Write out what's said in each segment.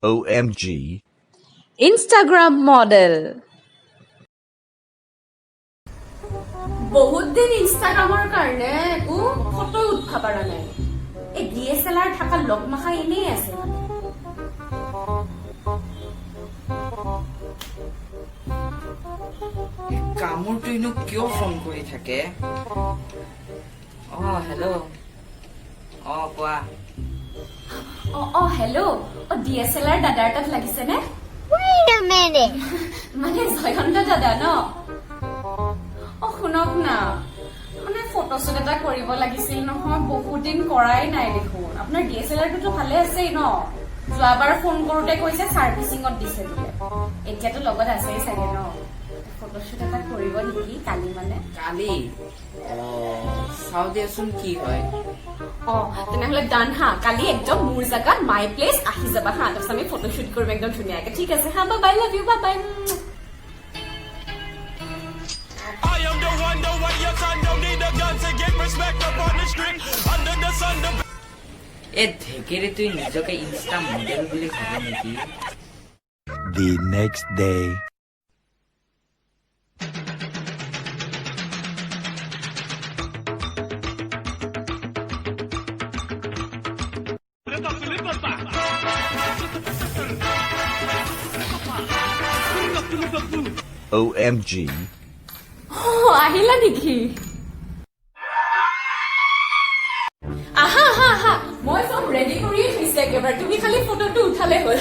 OMG. Instagram model. বহুত দিন ইনষ্টাগ্ৰামৰ কাৰণে একো ফটো উঠা পৰা নাই এই DSLR থাকা লগমাখা এনেই আছে কামৰটো ইনো কিয় ফোন কৰি থাকে হেল্ল' কোৱা হেল্ল' DSLR দাদাৰ তাত লাগিছে নে Wait a minute. মানে জয়ন্ত দাদা ন শুনক না মানে ফটোশ্বুট এটা কৰিব লাগিছিল নহয় বহুত দিন কৰাই নাই দেখোন আপোনাৰ DSLRটো ভালে আছেই ন যোৱাবাৰ ফোন কৰোতে কৈছে সাৰ্ভিসিঙত দিছে বোলে এতিয়াতো লগত আছেই চাগে ন ফটোশ্বুট এটা কৰিব নেকি কালি মানে কালি চাও দিয়াচোন কি হয় তেনেহলে ডান হা কালি একদম মোৰ জাগাত মাই প্লেচ আহি যাবা হা তাৰপিছত আমি ফটোশ্বুট কৰিম একদম ধুনীয়াকে ঠিক আছে হা bye love you bye I am the one, the way your son don't need a gun to get respect up on the street. Under the sun, the ধেকেৰে তুই নিজকে ইনষ্টা মডেল বুলি ভাবে নেকি The next day. OMG. আহিলা নেকি আহা আহা আহা মই চব ৰেডি কৰিয়ে থৈছে একেবাৰে তুমি খালি ফটোটো উঠালে হ'ল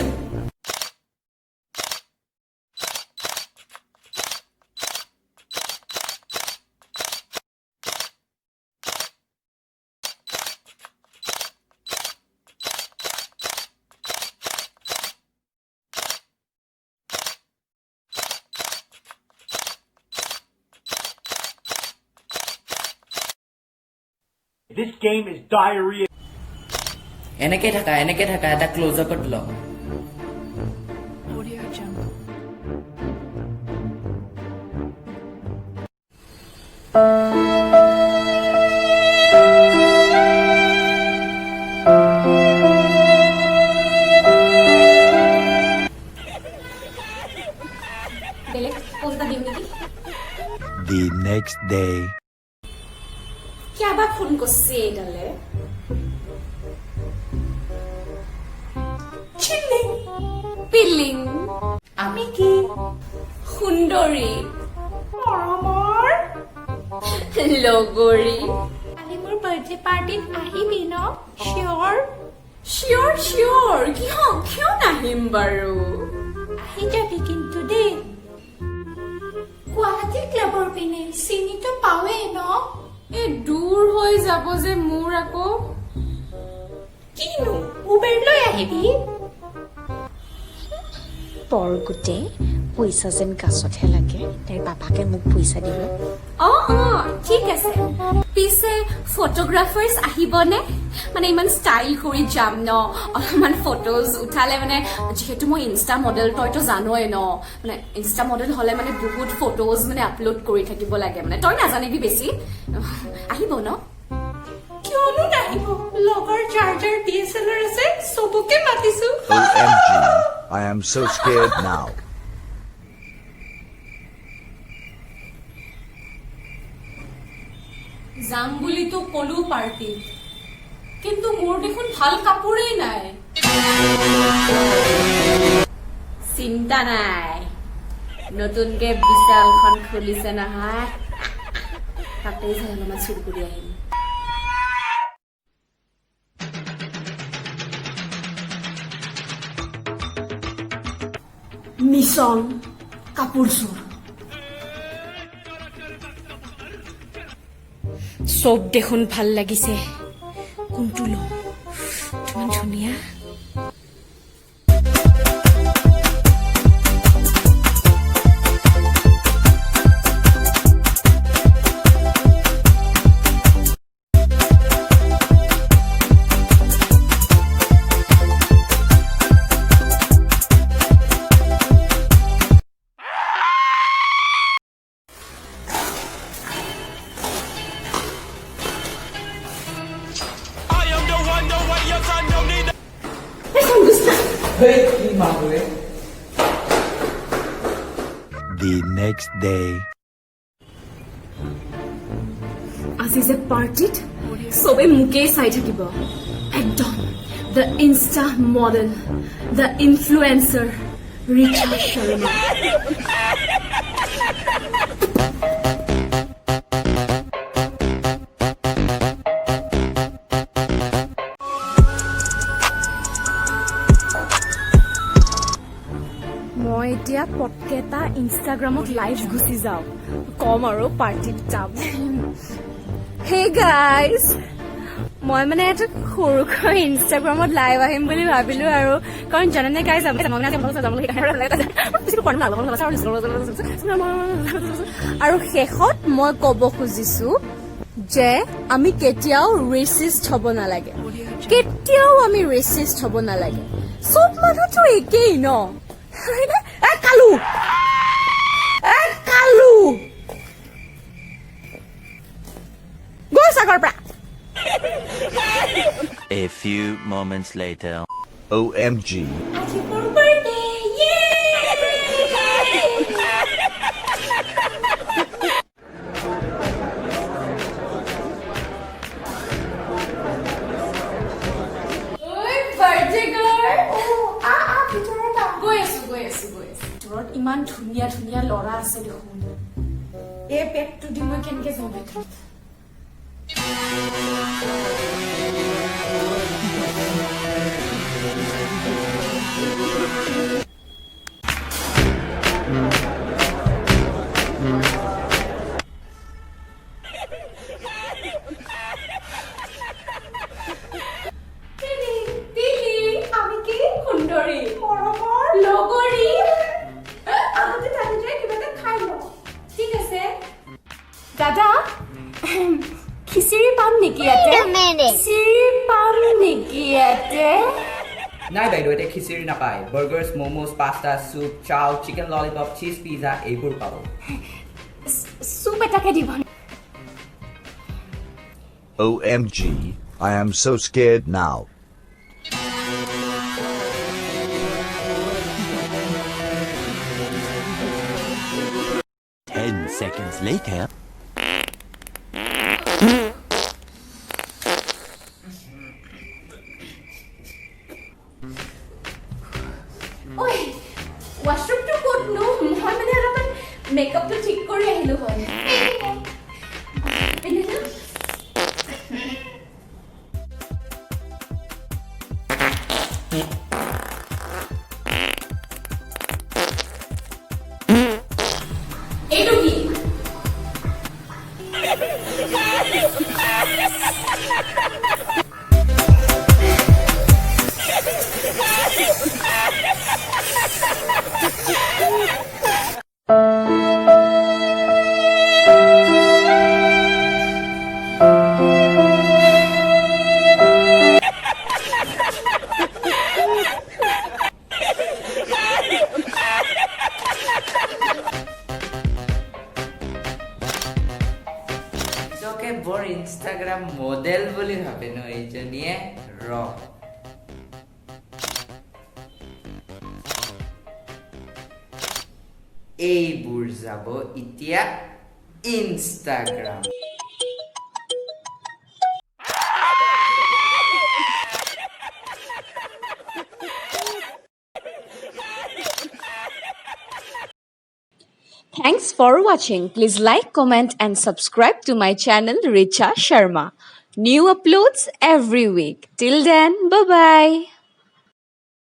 This game is diarrhea. এনেকে থাকা এটা ক্লোজ আপত ল বেলেগ পোজটা দিম নেকি The next day. কিয়াবা ফোন করছে এডালে চিলিং পিলিং আমি কি সুন্দরী মৰমৰ লগৰী কালি মোৰ বাৰ্থডে পাৰ্টিত আহিবি ন শিওৰ শিওৰ শিওৰ কিয় নাহিম বাৰু আহি যাবি কিন্তু দেই গুৱাহাটী ক্লাবৰ পিনে চিনিটো পাৱে ন দূৰ হৈ যাব যে মোৰ আকৌ কিনো উবেৰ লৈ আহিবি পৰগুটে পইচা যেন গাছতহে লাগে তাইৰ পাপাকে মোক পইচা দিব ঠিক আছে পিছে ফটোগ্ৰাফাৰ্ছ আহিবনে মানে ইমান ষ্টাইল কৰি যাম ন অলপমান ফটোজ উঠালে মানে যিহেতু মই ইনষ্টা মডেল তইতো জানই ন মানে ইনষ্টা মডেল হলে মানে বহুত ফটোজ মানে আপলোড কৰি থাকিব লাগে মানে তই নাজানিবি বেছি আহিব ন কিয়নো নাহিব লগৰ চাৰ্জাৰ DSLR আছে চবকে মাতিছো OMG. I am so scared now. যাম বুলিতো কলো পাৰ্টিত কিন্তু মোৰ দেখোন ভাল কাপোৰেই নাই চিন্তা নাই নতুনকে বিশালখন খুলিছে নহয় তাতেই যাই অলপমান চুৰ কৰি আহিম মিছন কাপোৰ চোৰ চব দেখোন ভাল লাগিছে কোনটো লওঁ কিমান ধুনীয়া I am the one, The next day. আজি যে পাৰ্টিত চবে মোকেই চাই থাকিব একদম the insta model the influencer Richa Sharma মই এতিয়া পটকে এটা ইনষ্টাগ্ৰামত লাইভ গুচি যাওঁ কম আৰু পাৰ্টিত যাম হে গাইজ মই মানে এটা সৰুকৈ ইনষ্টাগ্ৰামত লাইভ আহিম বুলি ভাবিলো আৰু কাৰণ জানেনে গাইজ আৰু শেষত মই ক'ব খুজিছো যে আমি কেতিয়াও ৰেচিষ্ট হ'ব নালাগে কেতিয়াও আমি ৰেচিষ্ট হ'ব নালাগে চব মানুহতো একেই ন কালু কালু গৈ সাগৰ পৰা A few moments later. OMG. Happy birthday! ইমান ধুনীয়া ধুনীয়া ল'ৰা আছে দেখোন এই পেটটো দি মই কেনেকে যাওঁ ভিতৰত আমি কি সুন্দৰী লগৰী আগতে তাতে যাই কিবা এটা খাই লওঁ ঠিক আছে দাদা খিচিৰি পাম নেকি ইয়াতে Wait a minute. খিচিৰি পাম নেকি ইয়াতে নাই বাইদেউ এতিয়া খিচিৰি নাপায় বাৰ্গাৰ্ছ মমোজ পাস্তা চুপ চাও চিকেন ললিপপ চীজ পিজ্জা এইবোৰ পাব চুপ এটাকে দিব OMG. I am so scared now. Seconds later. ঐ ৱাশৰুমটো ক'তনো মই মানে অলপমান মেকআপটো ঠিক কৰি আহিলো হয় এইটো কি বৰ ইনষ্টাগ্ৰাম মডেল বুলি ভাবে ন এইজনীয়ে ৰ এইবোৰ যাব এতিয়া Instagram Thanks for watching. Please like, comment and subscribe to my channel Richa Sharma. New uploads every week. Till then, bye-bye.